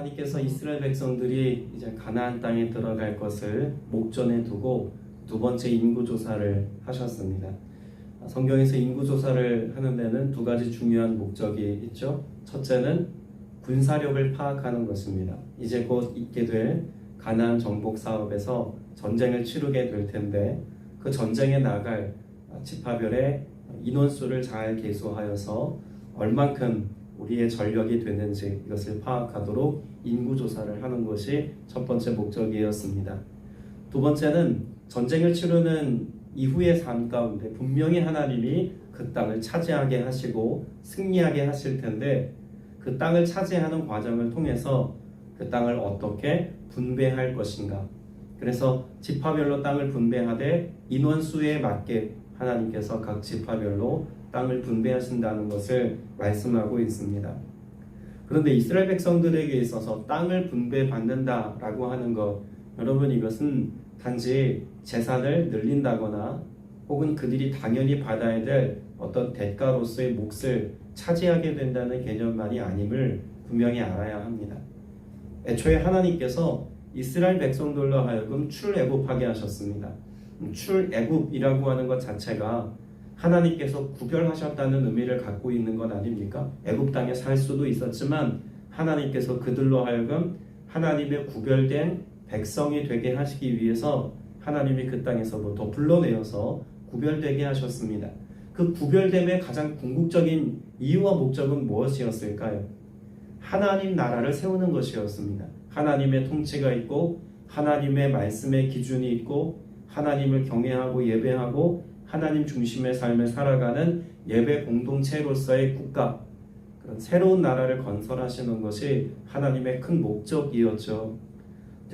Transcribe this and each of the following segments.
하나님께서 이스라엘 백성들이 이제 가나안 땅에 들어갈 것을 목전에 두고 두 번째 인구조사를 하셨습니다. 성경에서 인구조사를 하는 데는 두 가지 중요한 목적이 있죠. 첫째는 군사력을 파악하는 것입니다. 이제 곧 있게 될 가나안 정복 사업에서 전쟁을 치르게 될 텐데 그 전쟁에 나갈 지파별의 인원수를 잘 계수하여서 얼만큼 우리의 전력이 되는지 이것을 파악하도록 인구조사를 하는 것이 첫 번째 목적이었습니다. 두 번째는 전쟁을 치르는 이후의 삶 가운데 분명히 하나님이 그 땅을 차지하게 하시고 승리하게 하실 텐데 그 땅을 차지하는 과정을 통해서 그 땅을 어떻게 분배할 것인가. 그래서 지파별로 땅을 분배하되 인원수에 맞게 하나님께서 각 지파별로 땅을 분배하신다는 것을 말씀하고 있습니다. 그런데 이스라엘 백성들에게 있어서 땅을 분배받는다라고 하는 것, 여러분 이것은 단지 재산을 늘린다거나 혹은 그들이 당연히 받아야 될 어떤 대가로서의 몫을 차지하게 된다는 개념만이 아님을 분명히 알아야 합니다. 애초에 하나님께서 이스라엘 백성들로 하여금 출애굽하게 하셨습니다. 출애굽이라고 하는 것 자체가 하나님께서 구별하셨다는 의미를 갖고 있는 것 아닙니까? 애굽 땅에 살 수도 있었지만 하나님께서 그들로 하여금 하나님의 구별된 백성이 되게 하시기 위해서 하나님이 그 땅에서부터 불러내어서 구별되게 하셨습니다. 그 구별됨의 가장 궁극적인 이유와 목적은 무엇이었을까요? 하나님 나라를 세우는 것이었습니다. 하나님의 통치가 있고 하나님의 말씀의 기준이 있고 하나님을 경외하고 예배하고 하나님 중심의 삶을 살아가는 예배 공동체로서의 국가, 그런 새로운 나라를 건설하시는 것이 하나님의 큰 목적이었죠.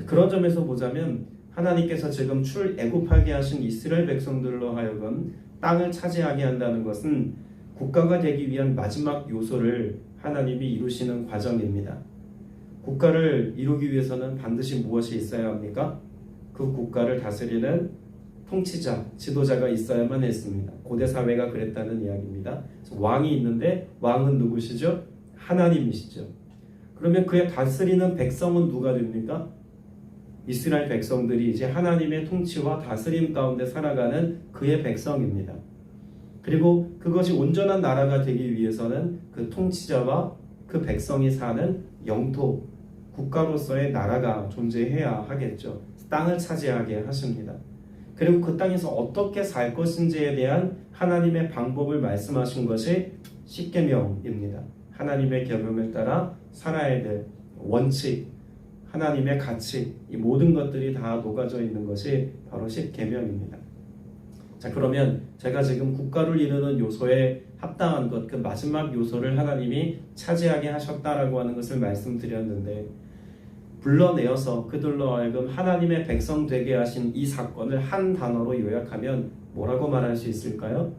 그런 점에서 보자면 하나님께서 지금 출애굽하게 하신 이스라엘 백성들로 하여금 땅을 차지하게 한다는 것은 국가가 되기 위한 마지막 요소를 하나님이 이루시는 과정입니다. 국가를 이루기 위해서는 반드시 무엇이 있어야 합니까? 그 국가를 다스리는 통치자, 지도자가 있어야만 했습니다. 고대 사회가 그랬다는 이야기입니다. 왕이 있는데 왕은 누구시죠? 하나님이시죠. 그러면 그의 다스리는 백성은 누가 됩니까? 이스라엘 백성들이 이제 하나님의 통치와 다스림 가운데 살아가는 그의 백성입니다. 그리고 그것이 온전한 나라가 되기 위해서는 그 통치자와 그 백성이 사는 영토, 국가로서의 나라가 존재해야 하겠죠. 땅을 차지하게 하십니다. 그리고 그 땅에서 어떻게 살 것인지에 대한 하나님의 방법을 말씀하신 것이 십계명입니다. 하나님의 계명을 따라 살아야 될 원칙, 하나님의 가치, 이 모든 것들이 다 녹아져 있는 것이 바로 십계명입니다. 자, 그러면 제가 지금 국가를 이루는 요소에 합당한 것, 그 마지막 요소를 하나님이 차지하게 하셨다라고 하는 것을 말씀드렸는데, 불러내어서 그들로 하여금 하나님의 백성 되게 하신 이 사건을 한 단어로 요약하면 뭐라고 말할 수 있을까요?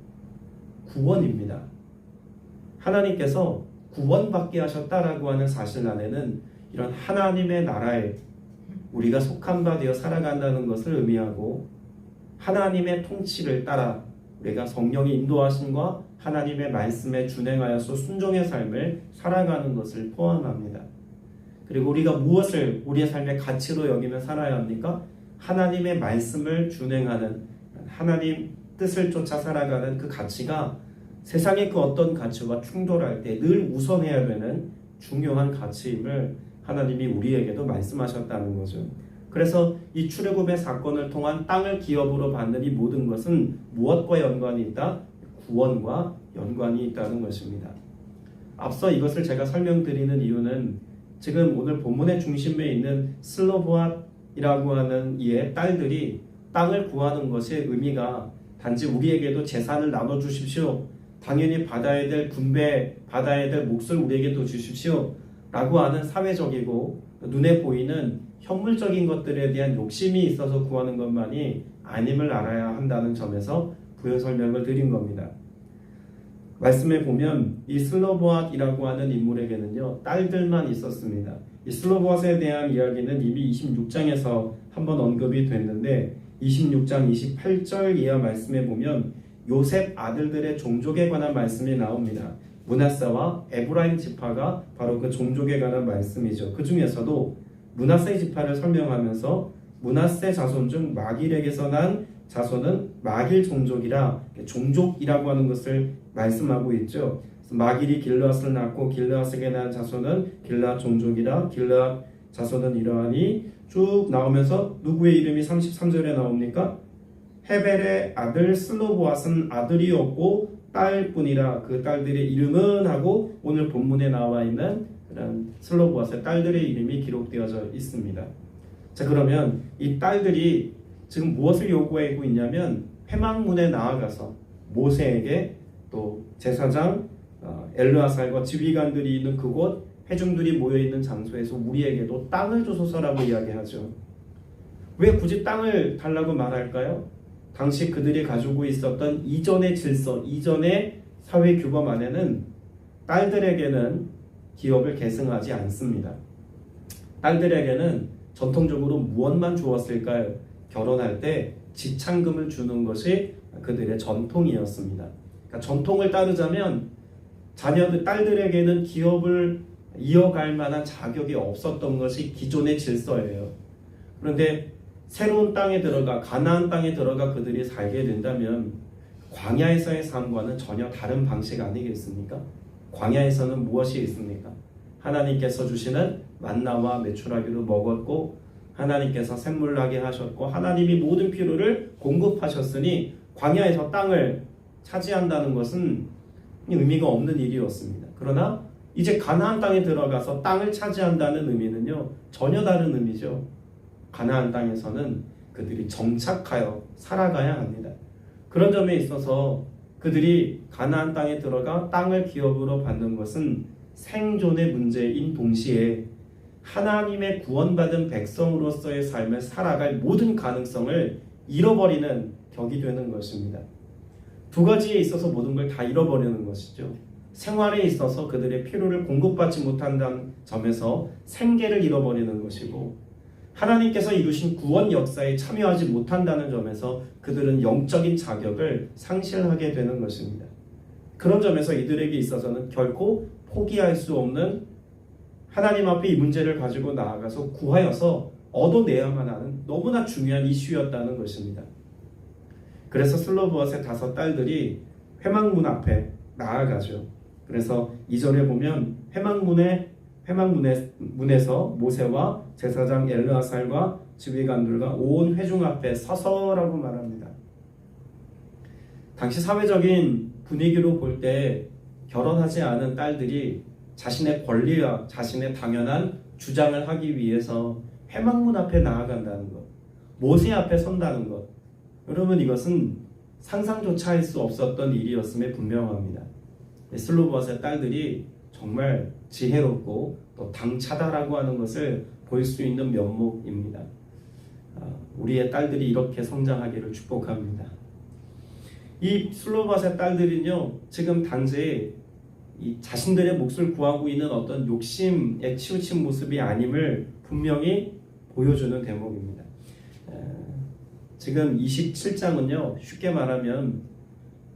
구원입니다. 하나님께서 구원받게 하셨다라고 하는 사실 안에는 이런 하나님의 나라에 우리가 속한 바 되어 살아간다는 것을 의미하고, 하나님의 통치를 따라 우리가 성령의 인도하심과 하나님의 말씀에 준행하여서 순종의 삶을 살아가는 것을 포함합니다. 그리고 우리가 무엇을 우리의 삶의 가치로 여기며 살아야 합니까? 하나님의 말씀을 준행하는, 하나님 뜻을 쫓아 살아가는 그 가치가 세상의 그 어떤 가치와 충돌할 때 늘 우선해야 되는 중요한 가치임을 하나님이 우리에게도 말씀하셨다는 거죠. 그래서 이 출애굽의 사건을 통한 땅을 기업으로 받는 이 모든 것은 무엇과 연관이 있다? 구원과 연관이 있다는 것입니다. 앞서 이것을 제가 설명드리는 이유는 지금 오늘 본문의 중심에 있는 슬로보앗이라고 하는 이의 딸들이 땅을 구하는 것의 의미가 단지 우리에게도 재산을 나눠주십시오, 당연히 받아야 될 분배, 받아야 될 몫을 우리에게도 주십시오 라고 하는 사회적이고 눈에 보이는 현물적인 것들에 대한 욕심이 있어서 구하는 것만이 아님을 알아야 한다는 점에서 부연 설명을 드린 겁니다. 말씀에 보면 이 슬로보앗이라고 하는 인물에게는요, 딸들만 있었습니다. 이 슬로보앗에 대한 이야기는 이미 26장에서 한번 언급이 됐는데 26장 28절 이하 말씀에 보면 요셉 아들들의 종족에 관한 말씀이 나옵니다. 므낫세와 에브라임 지파가 바로 그 종족에 관한 말씀이죠. 그 중에서도 므낫세 지파를 설명하면서 므낫세 자손 중 마길에게서 난 자손은 마길 종족이라 종족이라고 하는 것을 말씀하고 있죠. 마길이 길르앗을 낳고 길르앗에게 난 자손은 길르앗 종족이라 길르앗 자손은 이러하니 쭉 나오면서 누구의 이름이 33절에 나옵니까? 헤벨의 아들 슬로보앗은 아들이 없고 딸뿐이라 그 딸들의 이름은 하고 오늘 본문에 나와 있는 그런 슬로보앗의 딸들의 이름이 기록되어져 있습니다. 자, 그러면 이 딸들이 지금 무엇을 요구하고 있냐면 회막문에 나아가서 모세에게 또 제사장 엘르아살과 지휘관들이 있는 그곳 회중들이 모여있는 장소에서 우리에게도 땅을 주소서라고 이야기하죠. 왜 굳이 땅을 달라고 말할까요? 당시 그들이 가지고 있었던 이전의 질서, 이전의 사회 규범 안에는 딸들에게는 기업을 계승하지 않습니다. 딸들에게는 전통적으로 무엇만 주었을까요? 결혼할 때 지창금을 주는 것이 그들의 전통이었습니다. 그러니까 전통을 따르자면 자녀들, 딸들에게는 기업을 이어갈 만한 자격이 없었던 것이 기존의 질서예요. 그런데 새로운 땅에 들어가 가나안 땅에 들어가 그들이 살게 된다면 광야에서의 삶과는 전혀 다른 방식 아니겠습니까? 광야에서는 무엇이 있습니까? 하나님께서 주시는 만나와 메추라기로 먹었고 하나님께서 샘물 나게 하셨고 하나님이 모든 필요를 공급하셨으니 광야에서 땅을 차지한다는 것은 의미가 없는 일이었습니다. 그러나 이제 가나안 땅에 들어가서 땅을 차지한다는 의미는요 전혀 다른 의미죠. 가나안 땅에서는 그들이 정착하여 살아가야 합니다. 그런 점에 있어서 그들이 가나안 땅에 들어가 땅을 기업으로 받는 것은 생존의 문제인 동시에 하나님의 구원받은 백성으로서의 삶을 살아갈 모든 가능성을 잃어버리는 격이 되는 것입니다. 두 가지에 있어서 모든 걸 다 잃어버리는 것이죠. 생활에 있어서 그들의 필요를 공급받지 못한다는 점에서 생계를 잃어버리는 것이고 하나님께서 이루신 구원 역사에 참여하지 못한다는 점에서 그들은 영적인 자격을 상실하게 되는 것입니다. 그런 점에서 이들에게 있어서는 결코 포기할 수 없는 하나님 앞에 이 문제를 가지고 나아가서 구하여서 얻어내야만 하는 너무나 중요한 이슈였다는 것입니다. 그래서 슬로보앗의 5 딸들이 회막문 앞에 나아가죠. 그래서 2절에 보면 회막문에서 모세와 제사장 엘르아살과 지휘관들과 온 회중 앞에 서서라고 말합니다. 당시 사회적인 분위기로 볼 때 결혼하지 않은 딸들이 자신의 권리와 자신의 당연한 주장을 하기 위해서 회막문 앞에 나아간다는 것, 모세 앞에 선다는 것, 여러분 이것은 상상조차 할 수 없었던 일이었음에 분명합니다. 슬로보앗의 딸들이 정말 지혜롭고 또 당차다라고 하는 것을 볼 수 있는 면목입니다. 우리의 딸들이 이렇게 성장하기를 축복합니다. 이 슬로바스의 딸들은요, 지금 단지 이 자신들의 몫을 구하고 있는 어떤 욕심에 치우친 모습이 아님을 분명히 보여주는 대목입니다. 지금 27장은요, 쉽게 말하면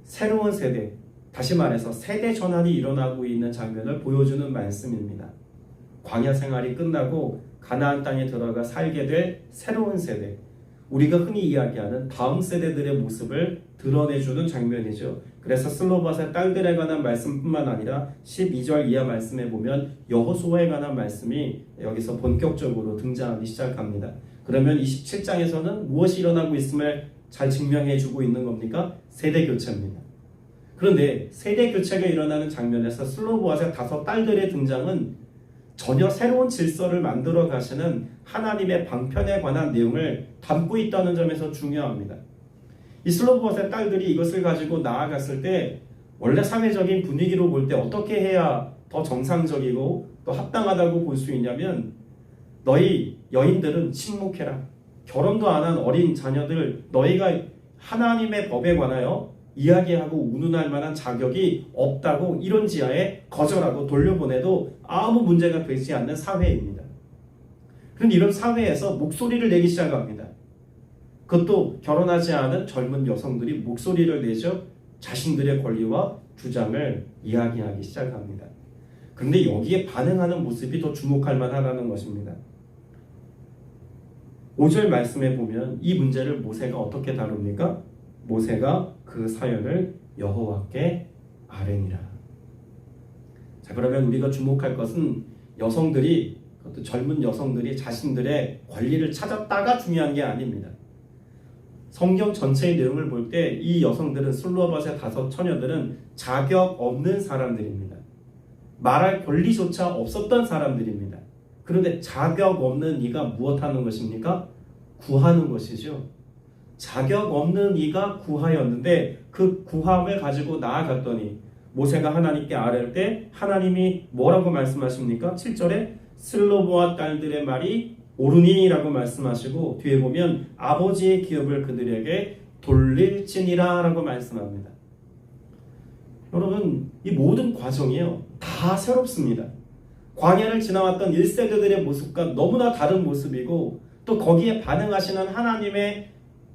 새로운 세대, 다시 말해서 세대 전환이 일어나고 있는 장면을 보여주는 말씀입니다. 광야 생활이 끝나고 가나안 땅에 들어가 살게 될 새로운 세대, 우리가 흔히 이야기하는 다음 세대들의 모습을 드러내주는 장면이죠. 그래서 슬로바스의 딸들에 관한 말씀뿐만 아니라 12절 이하 말씀에 보면 여호수아에 관한 말씀이 여기서 본격적으로 등장하기 시작합니다. 그러면 27장에서는 무엇이 일어나고 있음을 잘 증명해주고 있는 겁니까? 세대 교체입니다. 그런데 세대 교체가 일어나는 장면에서 슬로보앗의 5 딸들의 등장은 전혀 새로운 질서를 만들어 가시는 하나님의 방편에 관한 내용을 담고 있다는 점에서 중요합니다. 이 슬로보앗의 딸들이 이것을 가지고 나아갔을 때 원래 사회적인 분위기로 볼 때 어떻게 해야 더 정상적이고 또 합당하다고 볼 수 있냐면, 너희 여인들은 침묵해라. 결혼도 안 한 어린 자녀들, 너희가 하나님의 법에 관하여 이야기하고 운운할 만한 자격이 없다고 이런 지하에 거절하고 돌려보내도 아무 문제가 되지 않는 사회입니다. 그런데 이런 사회에서 목소리를 내기 시작합니다. 그것도 결혼하지 않은 젊은 여성들이 목소리를 내죠. 자신들의 권리와 주장을 이야기하기 시작합니다. 그런데 여기에 반응하는 모습이 더 주목할 만하다는 것입니다. 5절 말씀에 보면 이 문제를 모세가 어떻게 다룹니까? 모세가 그 사연을 여호와께 아뢰니라. 자, 그러면 우리가 주목할 것은 여성들이, 그것도 젊은 여성들이 자신들의 권리를 찾았다가 중요한 게 아닙니다. 성경 전체의 내용을 볼 때 이 여성들은, 슬로바의 5 처녀들은 자격 없는 사람들입니다. 말할 권리조차 없었던 사람들입니다. 그런데 자격 없는 이가 무엇하는 것입니까? 구하는 것이죠. 자격 없는 이가 구하였는데 그 구함을 가지고 나아갔더니 모세가 하나님께 아뢰을 때 하나님이 뭐라고 말씀하십니까? 7절에 슬로보아 딸들의 말이 옳으니라고 말씀하시고 뒤에 보면 아버지의 기업을 그들에게 돌릴지니라 라고 말씀합니다. 여러분, 이 모든 과정이요 다 새롭습니다. 광야를 지나왔던 1세대들의 모습과 너무나 다른 모습이고 또 거기에 반응하시는 하나님의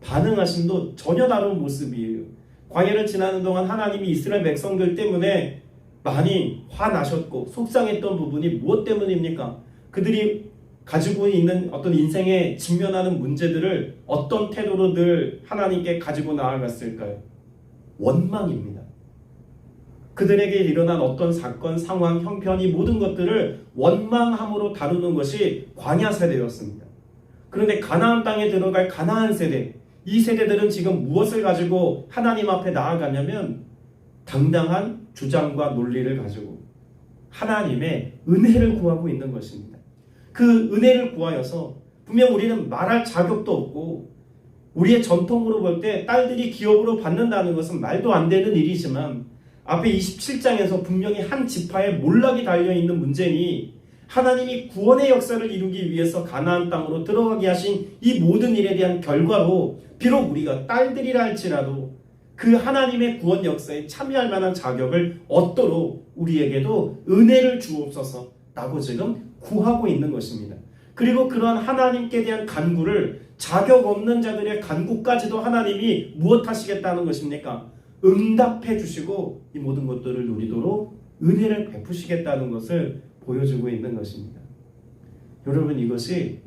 반응하심도 전혀 다른 모습이에요. 광야를 지나는 동안 하나님이 이스라엘 백성들 때문에 많이 화나셨고 속상했던 부분이 무엇 때문입니까? 그들이 가지고 있는 어떤 인생에 직면하는 문제들을 어떤 태도로 늘 하나님께 가지고 나아갔을까요? 원망입니다. 그들에게 일어난 어떤 사건, 상황, 형편, 이 모든 것들을 원망함으로 다루는 것이 광야 세대였습니다. 그런데 가나안 땅에 들어갈 가나안 세대, 이 세대들은 지금 무엇을 가지고 하나님 앞에 나아가냐면 당당한 주장과 논리를 가지고 하나님의 은혜를 구하고 있는 것입니다. 그 은혜를 구하여서 분명 우리는 말할 자격도 없고 우리의 전통으로 볼 때 딸들이 기업으로 받는다는 것은 말도 안 되는 일이지만 앞에 27장에서 분명히 한 지파에 몰락이 달려있는 문제니 하나님이 구원의 역사를 이루기 위해서 가나안 땅으로 들어가게 하신 이 모든 일에 대한 결과로 비록 우리가 딸들이라 할지라도 그 하나님의 구원 역사에 참여할 만한 자격을 얻도록 우리에게도 은혜를 주옵소서 라고 지금 구하고 있는 것입니다. 그리고 그러한 하나님께 대한 간구를 자격 없는 자들의 간구까지도 하나님이 무엇 하시겠다는 것입니까? 응답해 주시고 이 모든 것들을 누리도록 은혜를 베푸시겠다는 것을 보여주고 있는 것입니다. 여러분, 이것이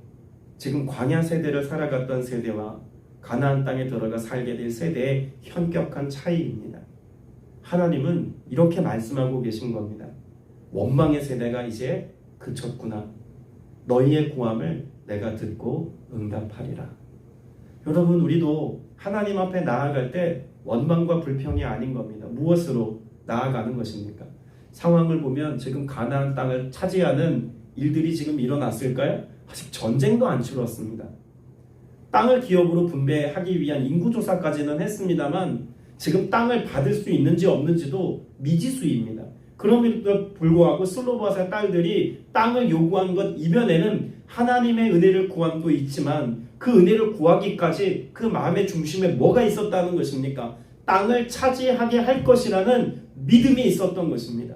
지금 광야 세대를 살아갔던 세대와 가나안 땅에 들어가 살게 될 세대의 현격한 차이입니다. 하나님은 이렇게 말씀하고 계신 겁니다. 원망의 세대가 이제 그쳤구나. 너희의 구함을 내가 듣고 응답하리라. 여러분, 우리도 하나님 앞에 나아갈 때 원망과 불평이 아닌 겁니다. 무엇으로 나아가는 것입니까? 상황을 보면 지금 가나안 땅을 차지하는 일들이 지금 일어났을까요? 아직 전쟁도 안 치렀습니다. 땅을 기업으로 분배하기 위한 인구조사까지는 했습니다만 지금 땅을 받을 수 있는지 없는지도 미지수입니다. 그럼에도 불구하고 슬로바의 딸들이 땅을 요구한 것 이면에는 하나님의 은혜를 구함도 있지만 그 은혜를 구하기까지 그 마음의 중심에 뭐가 있었다는 것입니까? 땅을 차지하게 할 것이라는 믿음이 있었던 것입니다.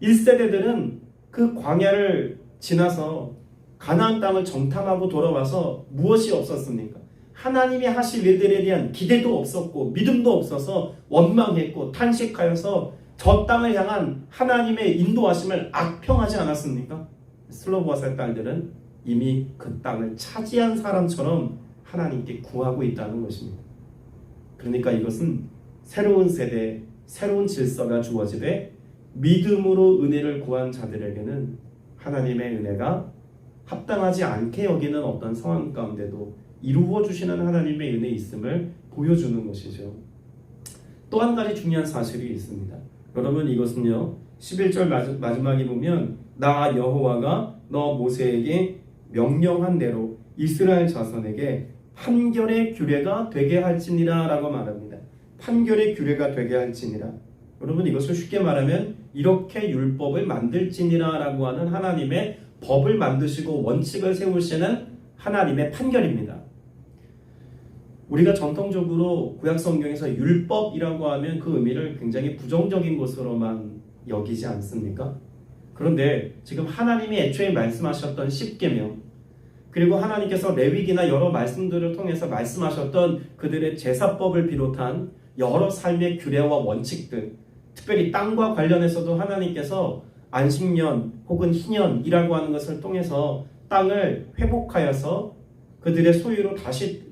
1세대들은 그 광야를 지나서 가나안 땅을 정탐하고 돌아와서 무엇이 없었습니까? 하나님이 하실 일들에 대한 기대도 없었고 믿음도 없어서 원망했고 탄식하여서 저 땅을 향한 하나님의 인도하심을 악평하지 않았습니까? 슬로바의 딸들은 이미 그 땅을 차지한 사람처럼 하나님께 구하고 있다는 것입니다. 그러니까 이것은 새로운 세대, 새로운 질서가 주어지되 믿음으로 은혜를 구한 자들에게는 하나님의 은혜가 합당하지 않게 여기는 어떤 상황 가운데도 이루어 주시는 하나님의 은혜 있음을 보여주는 것이죠. 또 한 가지 중요한 사실이 있습니다. 여러분, 이것은요 11절 마지막에 보면 나 여호와가 너 모세에게 명령한 대로 이스라엘 자손에게 판결의 규례가 되게 할지니라 라고 말합니다. 판결의 규례가 되게 할지니라. 여러분, 이것을 쉽게 말하면 이렇게 율법을 만들지니라 라고 하는 하나님의 법을 만드시고 원칙을 세우시는 하나님의 판결입니다. 우리가 전통적으로 구약 성경에서 율법이라고 하면 그 의미를 굉장히 부정적인 것으로만 여기지 않습니까? 그런데 지금 하나님이 애초에 말씀하셨던 십계명, 그리고 하나님께서 레위기나 여러 말씀들을 통해서 말씀하셨던 그들의 제사법을 비롯한 여러 삶의 규례와 원칙들, 특별히 땅과 관련해서도 하나님께서 안식년 혹은 희년이라고 하는 것을 통해서 땅을 회복하여서 그들의 소유로 다시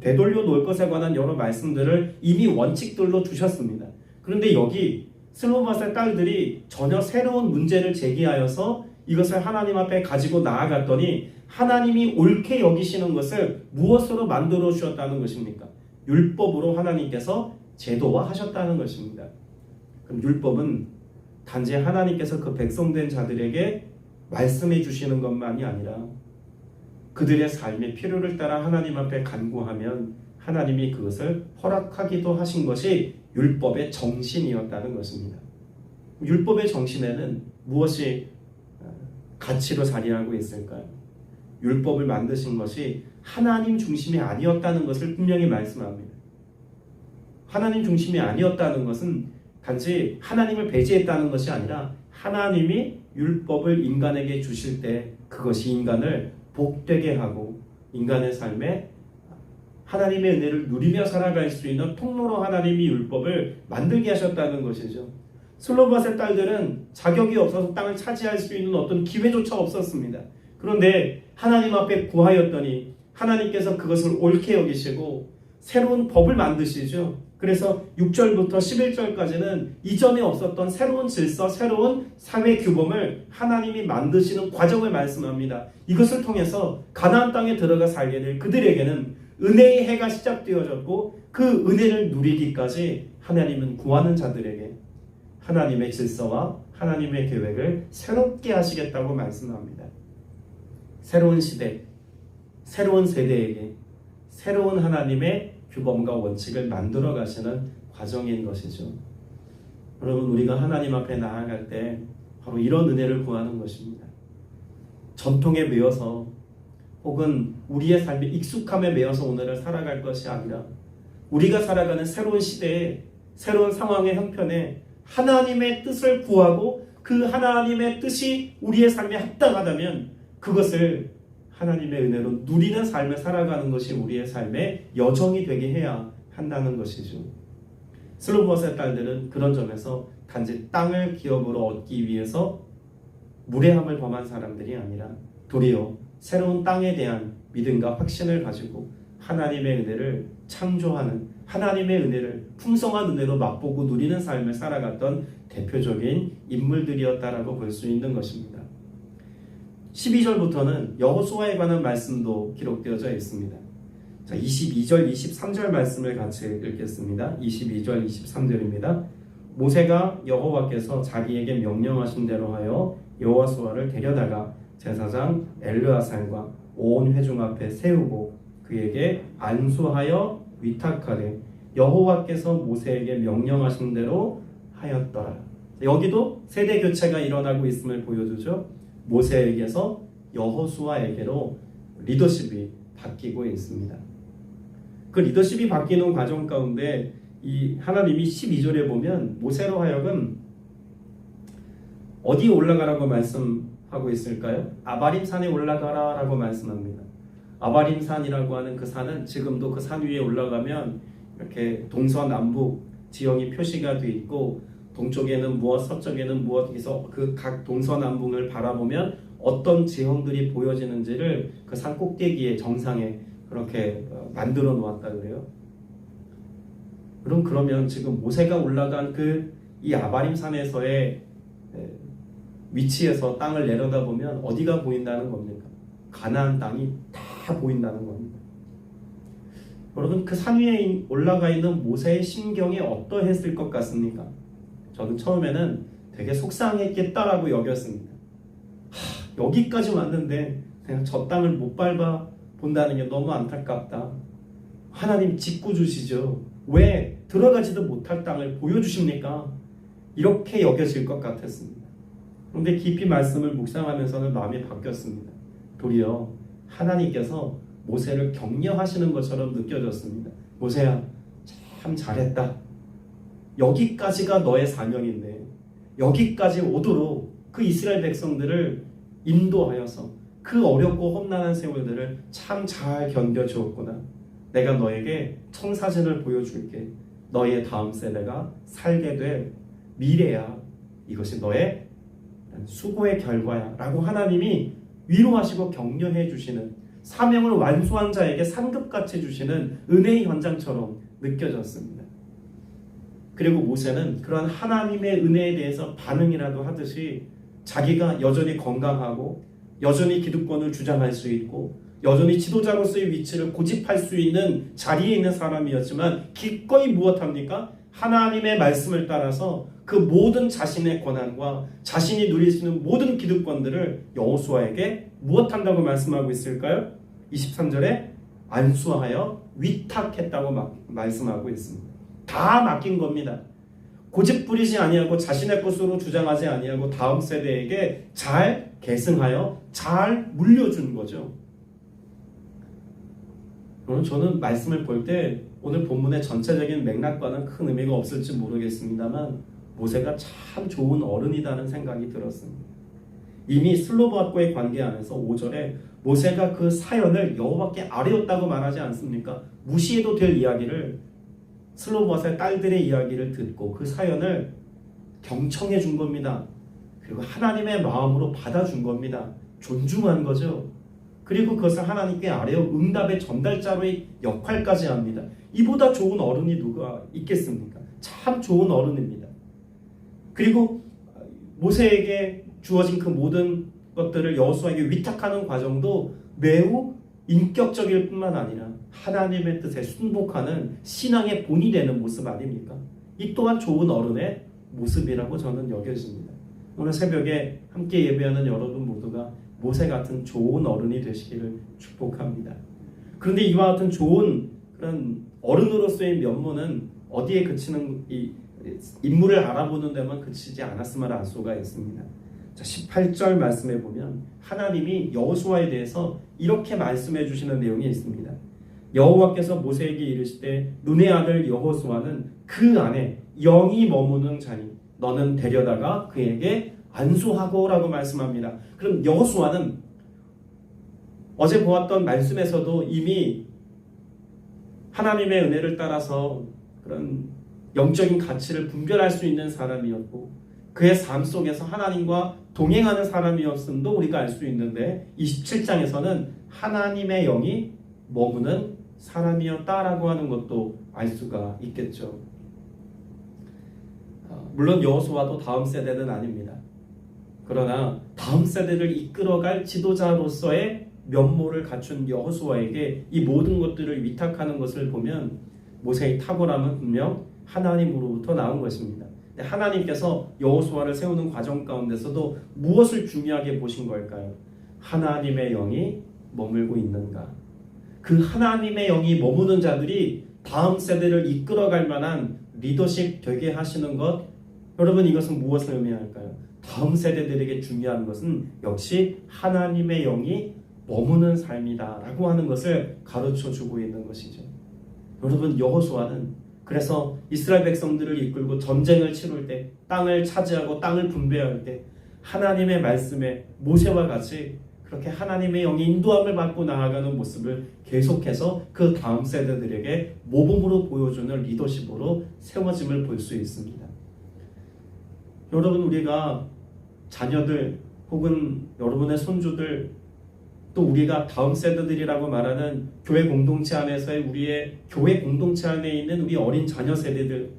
되돌려 놓을 것에 관한 여러 말씀들을 이미 원칙들로 두셨습니다. 그런데 여기 슬로바셀 딸들이 전혀 새로운 문제를 제기하여서 이것을 하나님 앞에 가지고 나아갔더니 하나님이 옳게 여기시는 것을 무엇으로 만들어 주셨다는 것입니까? 율법으로 하나님께서 제도화하셨다는 것입니다. 그럼 율법은 단지 하나님께서 그 백성된 자들에게 말씀해 주시는 것만이 아니라 그들의 삶의 필요를 따라 하나님 앞에 간구하면 하나님이 그것을 허락하기도 하신 것이 율법의 정신이었다는 것입니다. 율법의 정신에는 무엇이 가치로 자리하고 있을까요? 율법을 만드신 것이 하나님 중심이 아니었다는 것을 분명히 말씀합니다. 하나님 중심이 아니었다는 것은 단지 하나님을 배제했다는 것이 아니라 하나님이 율법을 인간에게 주실 때 그것이 인간을 복되게 하고 인간의 삶에 하나님의 은혜를 누리며 살아갈 수 있는 통로로 하나님이 율법을 만들게 하셨다는 것이죠. 슬로바셀 딸들은 자격이 없어서 땅을 차지할 수 있는 어떤 기회조차 없었습니다. 그런데 하나님 앞에 구하였더니 하나님께서 그것을 옳게 여기시고 새로운 법을 만드시죠. 그래서 6절부터 11절까지는 이전에 없었던 새로운 질서, 새로운 사회 규범을 하나님이 만드시는 과정을 말씀합니다. 이것을 통해서 가나안 땅에 들어가 살게 될 그들에게는 은혜의 해가 시작되어졌고 그 은혜를 누리기까지 하나님은 구하는 자들에게 하나님의 질서와 하나님의 계획을 새롭게 하시겠다고 말씀합니다. 새로운 시대, 새로운 세대에게 새로운 하나님의 규범과 원칙을 만들어 가시는 과정인 것이죠. 여러분, 우리가 하나님 앞에 나아갈 때 바로 이런 은혜를 구하는 것입니다. 전통에 매여서 혹은 우리의 삶의 익숙함에 매여서 오늘을 살아갈 것이 아니라 우리가 살아가는 새로운 시대에 새로운 상황의 형편에 하나님의 뜻을 구하고 그 하나님의 뜻이 우리의 삶에 합당하다면 그것을 하나님의 은혜로 누리는 삶을 살아가는 것이 우리의 삶의 여정이 되게 해야 한다는 것이죠. 슬로바셀 딸들은 그런 점에서 단지 땅을 기업으로 얻기 위해서 무례함을 범한 사람들이 아니라 도리어 새로운 땅에 대한 믿음과 확신을 가지고 하나님의 은혜를 창조하는 하나님의 은혜를 풍성한 은혜로 맛보고 누리는 삶을 살아갔던 대표적인 인물들이었다라고 볼 수 있는 것입니다. 12절부터는 여호수아에 관한 말씀도 기록되어져 있습니다. 자, 22절, 23절 말씀을 같이 읽겠습니다. 22절, 23절입니다. 모세가 여호와께서 자기에게 명령하신 대로 하여 여호수아를 데려다가 제사장 엘르아살과 온 회중 앞에 세우고 그에게 안수하여 위탁하되 여호와께서 모세에게 명령하신 대로 하였더라. 여기도 세대 교체가 일어나고 있음을 보여주죠. 모세에게서 여호수아에게로 리더십이 바뀌고 있습니다. 그 리더십이 바뀌는 과정 가운데 이 하나님이 12절에 보면 모세로 하여금 어디에 올라가라고 말씀하고 있을까요? 아바림 산에 올라가라 라고 말씀합니다. 아바림 산이라고 하는 그 산은 지금도 그 산 위에 올라가면 이렇게 동서남북 지형이 표시가 되어 있고 동쪽에는 무엇, 서쪽에는 무엇, 그래서 그 각 동서남북을 바라보면 어떤 지형들이 보여지는지를 그 산 꼭대기에 정상에 그렇게 만들어 놓았다 그래요. 그러면 지금 모세가 올라간 이 아바림 산에서의 위치에서 땅을 내려다보면 어디가 보인다는 겁니까? 가나안 땅이 다 보인다는 겁니다. 여러분, 그 산 위에 올라가 있는 모세의 심경이 어떠했을 것 같습니까? 저는 처음에는 되게 속상했겠다라고 여겼습니다. 여기까지 왔는데 그냥 저 땅을 못 밟아 본다는 게 너무 안타깝다. 하나님 짓고 주시죠. 왜 들어가지도 못할 땅을 보여주십니까? 이렇게 여겨질 것 같았습니다. 그런데 깊이 말씀을 묵상하면서는 마음이 바뀌었습니다. 도리어 하나님께서 모세를 격려하시는 것처럼 느껴졌습니다. 모세야, 참 잘했다. 여기까지가 너의 사명인데 여기까지 오도록 그 이스라엘 백성들을 인도하여서 그 어렵고 험난한 세월들을 참 잘 견뎌주었구나. 내가 너에게 청사진을 보여줄게. 너의 다음 세대가 살게 될 미래야. 이것이 너의 수고의 결과야 라고 하나님이 위로하시고 격려해 주시는, 사명을 완수한 자에게 상급같이 주시는 은혜의 현장처럼 느껴졌습니다. 그리고 모세는 그러한 하나님의 은혜에 대해서 반응이라도 하듯이 자기가 여전히 건강하고 여전히 기득권을 주장할 수 있고 여전히 지도자로서의 위치를 고집할 수 있는 자리에 있는 사람이었지만 기꺼이 무엇합니까? 하나님의 말씀을 따라서 그 모든 자신의 권한과 자신이 누릴 수 있는 모든 기득권들을 여호수아에게 무엇한다고 말씀하고 있을까요? 23절에 안수하여 위탁했다고 말씀하고 있습니다. 다 맡긴 겁니다. 고집 부리지 아니하고 자신의 것으로 주장하지 아니하고 다음 세대에게 잘 계승하여 잘 물려준 거죠. 저는 말씀을 볼 때 오늘 본문의 전체적인 맥락과는 큰 의미가 없을지 모르겠습니다만 모세가 참 좋은 어른이라는 생각이 들었습니다. 이미 슬로브앗과의 관계 안에서 5절에 모세가 그 사연을 여호와께 아뢰었다고 말하지 않습니까? 무시해도 될 이야기를, 슬로브앗의 딸들의 이야기를 듣고 그 사연을 경청해 준 겁니다. 그리고 하나님의 마음으로 받아준 겁니다. 존중한 거죠. 그리고 그것을 하나님께 아뢰어 응답의 전달자로의 역할까지 합니다. 이보다 좋은 어른이 누가 있겠습니까? 참 좋은 어른입니다. 그리고 모세에게 주어진 그 모든 것들을 여호수아에게 위탁하는 과정도 매우 인격적일 뿐만 아니라 하나님의 뜻에 순복하는 신앙의 본이 되는 모습 아닙니까? 이 또한 좋은 어른의 모습이라고 저는 여겨집니다. 오늘 새벽에 함께 예배하는 여러분 모두가 모세 같은 좋은 어른이 되시기를 축복합니다. 그런데 이와 같은 좋은 그런 어른으로서의 면모는 어디에 그치는, 이 인물을 알아보는 데만 그치지 않았음을 알 수가 있습니다. 자, 18절 말씀해 보면 하나님이 여호수아에 대해서 이렇게 말씀해 주시는 내용이 있습니다. 여호와께서 모세에게 이르시되 눈의 아들 여호수아는 그 안에 영이 머무는 자니 너는 데려다가 그에게 안수하고 라고 말씀합니다. 그럼 여호수아는 어제 보았던 말씀에서도 이미 하나님의 은혜를 따라서 그런 영적인 가치를 분별할 수 있는 사람이었고 그의 삶 속에서 하나님과 동행하는 사람이었음도 우리가 알 수 있는데 27장에서는 하나님의 영이 머무는 사람이었다라고 하는 것도 알 수가 있겠죠. 물론 여호수아도 다음 세대는 아닙니다. 그러나 다음 세대를 이끌어갈 지도자로서의 면모를 갖춘 여호수아에게 이 모든 것들을 위탁하는 것을 보면 모세의 탁월함은 분명 하나님으로부터 나온 것입니다. 하나님께서 여호수아를 세우는 과정 가운데서도 무엇을 중요하게 보신 걸까요? 하나님의 영이 머물고 있는가? 그 하나님의 영이 머무는 자들이 다음 세대를 이끌어갈 만한 리더십 되게 하시는 것, 여러분 이것은 무엇을 의미할까요? 다음 세대들에게 중요한 것은 역시 하나님의 영이 머무는 삶이다 라고 하는 것을 가르쳐주고 있는 것이죠. 여러분 여호수아는 그래서 이스라엘 백성들을 이끌고 전쟁을 치룰 때, 땅을 차지하고 땅을 분배할 때 하나님의 말씀에 모세와 같이 그렇게 하나님의 영이 인도함을 받고 나아가는 모습을 계속해서 그 다음 세대들에게 모범으로 보여주는 리더십으로 세워짐을 볼 수 있습니다. 여러분 우리가 자녀들 혹은 여러분의 손주들 또 우리가 다음 세대들이라고 말하는 교회 공동체 안에서의 우리의 교회 공동체 안에 있는 우리 어린 자녀 세대들,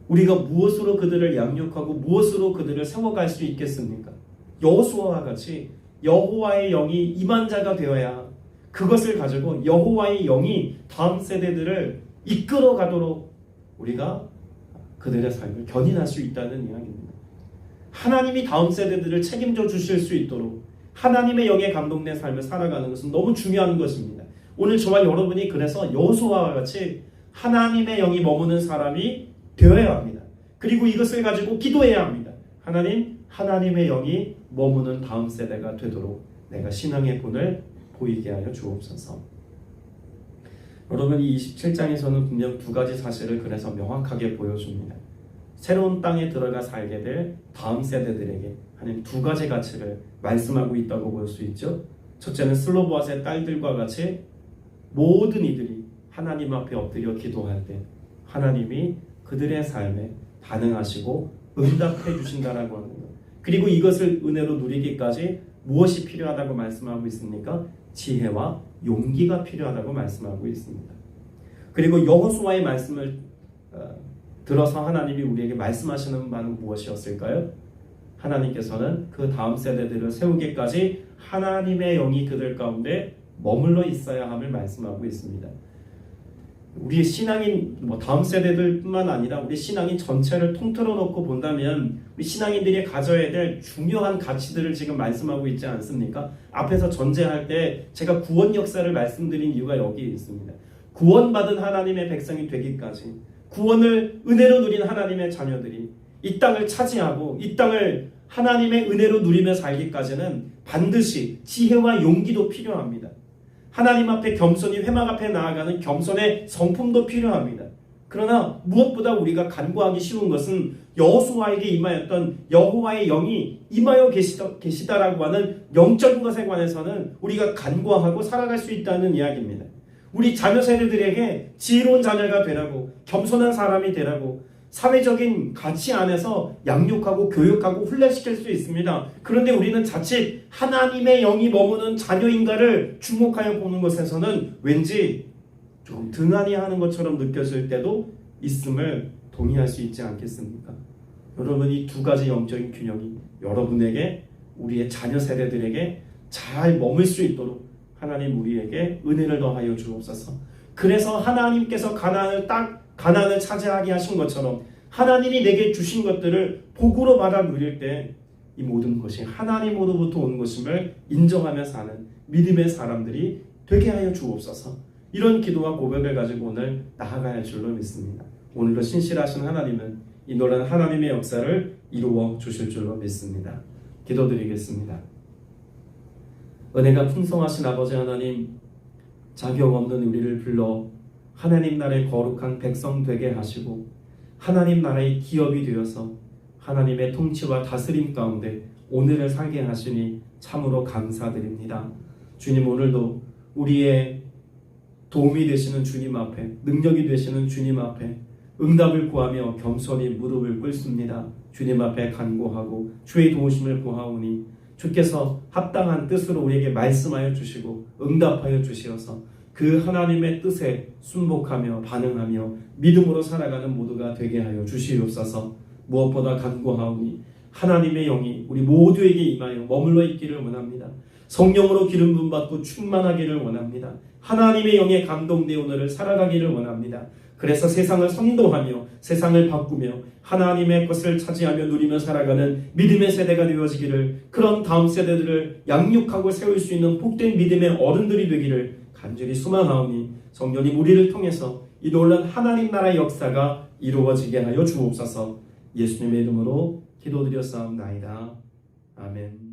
우리가 무엇으로 그들을 양육하고 무엇으로 그들을 세워갈 수 있겠습니까? 여호수아와 같이 여호와의 영이 임한 자가 되어야 그것을 가지고 여호와의 영이 다음 세대들을 이끌어 가도록 우리가 그들의 삶을 견인할 수 있다는 이야기입니다. 하나님이 다음 세대들을 책임져 주실 수 있도록 하나님의 영에 감동된 삶을 살아가는 것은 너무 중요한 것입니다. 오늘 저와 여러분이 그래서 여호수아와 같이 하나님의 영이 머무는 사람이 되어야 합니다. 그리고 이것을 가지고 기도해야 합니다. 하나님, 하나님의 영이 머무는 다음 세대가 되도록 내가 신앙의 본을 보이게 하여 주옵소서. 여러분 이 27장에서는 분명 두 가지 사실을 그래서 명확하게 보여줍니다. 새로운 땅에 들어가 살게 될 다음 세대들에게 하나님 두 가지 가치를 말씀하고 있다고 볼 수 있죠. 첫째는 슬로보앗의 딸들과 같이 모든 이들이 하나님 앞에 엎드려 기도할 때 하나님이 그들의 삶에 반응하시고 응답해 주신다라고 하는 것. 그리고 이것을 은혜로 누리기까지 무엇이 필요하다고 말씀하고 있습니까? 지혜와 용기가 필요하다고 말씀하고 있습니다. 그리고 여호수아의 말씀을 들어서 하나님이 우리에게 말씀하시는 바는 무엇이었을까요? 하나님께서는 그 다음 세대들을 세우기까지 하나님의 영이 그들 가운데 머물러 있어야 함을 말씀하고 있습니다. 우리 신앙인 다음 세대들뿐만 아니라 우리 신앙인 전체를 통틀어 놓고 본다면 우리 신앙인들이 가져야 될 중요한 가치들을 지금 말씀하고 있지 않습니까? 앞에서 전제할 때 제가 구원 역사를 말씀드린 이유가 여기에 있습니다. 구원받은 하나님의 백성이 되기까지, 구원을 은혜로 누린 하나님의 자녀들이 이 땅을 차지하고 이 땅을 하나님의 은혜로 누리며 살기까지는 반드시 지혜와 용기도 필요합니다. 하나님 앞에 겸손히 회막 앞에 나아가는 겸손의 성품도 필요합니다. 그러나 무엇보다 우리가 간구하기 쉬운 것은 여호수아에게 임하였던 여호와의 영이 임하여 계시다라고 하는 영적인 것에 관해서는 우리가 간구하고 살아갈 수 있다는 이야기입니다. 우리 자녀 세대들에게 지혜로운 자녀가 되라고, 겸손한 사람이 되라고, 사회적인 가치 안에서 양육하고 교육하고 훈련시킬 수 있습니다. 그런데 우리는 자칫 하나님의 영이 머무는 자녀인가를 주목하여 보는 것에서는 왠지 좀 등한히 하는 것처럼 느껴질 때도 있음을 동의할 수 있지 않겠습니까? 여러분, 이 두 가지 영적인 균형이 여러분에게, 우리의 자녀 세대들에게 잘 머물 수 있도록 하나님 우리에게 은혜를 더하여 주옵소서. 그래서 하나님께서 가나안을 차지하게 하신 것처럼 하나님이 내게 주신 것들을 복으로 받아 누릴 때 이 모든 것이 하나님으로부터 온 것임을 인정하며 사는 믿음의 사람들이 되게 하여 주옵소서. 이런 기도와 고백을 가지고 오늘 나아가야 할 줄로 믿습니다. 오늘도 신실하신 하나님은 이 놀라운 하나님의 역사를 이루어 주실 줄로 믿습니다. 기도드리겠습니다. 은혜가 풍성하신 아버지 하나님, 자격 없는 우리를 불러 하나님 나라의 거룩한 백성 되게 하시고 하나님 나라의 기업이 되어서 하나님의 통치와 다스림 가운데 오늘을 살게 하시니 참으로 감사드립니다. 주님, 오늘도 우리의 도움이 되시는 주님 앞에, 능력이 되시는 주님 앞에 응답을 구하며 겸손히 무릎을 꿇습니다. 주님 앞에 간구하고 주의 도우심을 구하오니 주께서 합당한 뜻으로 우리에게 말씀하여 주시고 응답하여 주시어서 그 하나님의 뜻에 순복하며 반응하며 믿음으로 살아가는 모두가 되게 하여 주시옵소서. 무엇보다 간구하오니 하나님의 영이 우리 모두에게 임하여 머물러 있기를 원합니다. 성령으로 기름 부음 받고 충만하기를 원합니다. 하나님의 영에 감동되어 오늘을 살아가기를 원합니다. 그래서 세상을 선도하며 세상을 바꾸며 하나님의 것을 차지하며 누리며 살아가는 믿음의 세대가 되어지기를, 그런 다음 세대들을 양육하고 세울 수 있는 복된 믿음의 어른들이 되기를 간절히 소망하오니 성령님 우리를 통해서 이 놀라운 하나님 나라의 역사가 이루어지게 하여 주옵소서. 예수님의 이름으로 기도드렸사옵나이다. 아멘.